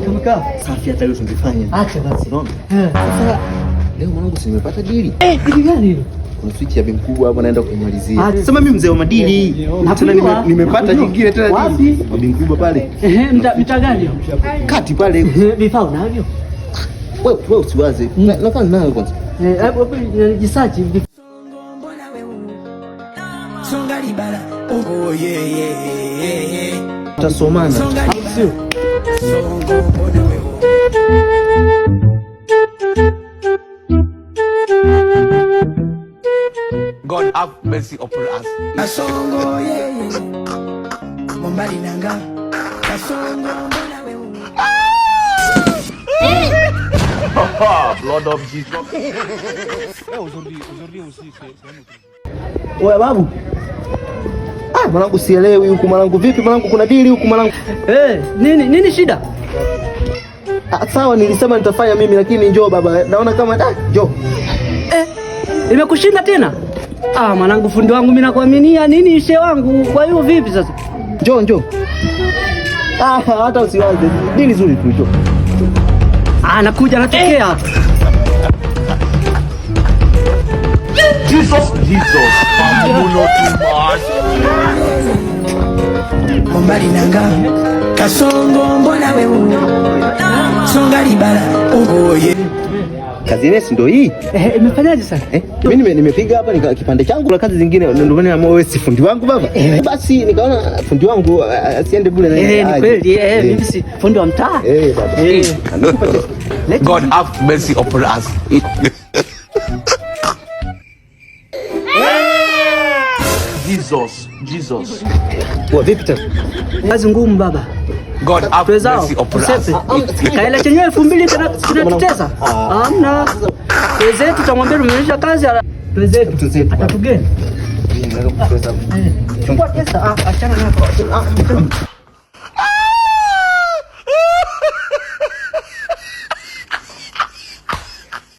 Kama kaa. Safi hata leo tungefanya. Acha basi. Unaona? Sasa leo mwanangu si nimepata dili. Dili gani hilo? Kuna switch ya benki kubwa hapa naenda kumalizia. Sema mimi mzee wa madili. Tena nimepata nyingine tena wapi? Wa benki kubwa pale. Mta gani? Kati pale. Vifaa unavyo? Wewe usiwaze. Nafanya nayo kwanza. Hapo research Songa libala. Oh yeah. Tutasomana. sio. Songo mbona wewe. God have mercy upon us. Kasongo yeah. Mombali nanga. Kasongo mbona wewe. Blood of Jesus. Wewe babu. Mwanangu sielewi huku mwanangu, vipi mwanangu, kuna dili huku mwanangu. Nini shida? Sawa, nilisema nitafanya mimi lakini njoo baba. Naona kama njoo. Imekushinda tena? Mwanangu fundi wangu mimi nakuaminia nini ishe wangu. Kwa hiyo vipi sasa? Njoo. Hata usiwaze. Dili nzuri tu njoo. Nakuja natokea. Jesus. Mombali nanga. Kasongo mbona wewe. Songa libala. Oh yeah. Kazi yenyewe ndio hii. Imefanyaje sasa? Mimi nimepiga hapa nika kipande changu na kazi zingine ndio maana wewe si fundi wangu baba. Basi nikaona fundi wangu asiende bure na yeye. Ni kweli mimi si fundi wa mtaa. Baba. God have mercy upon us. Jesus. Vipi tena? Kazi ngumu baba. God have mercy upon us. Kaela chenyewe 2000 kinatutesa. Hamna. Wewe tutamwambia tumeisha kazi. Wewe atatugeni. Chukua pesa. Achana nayo.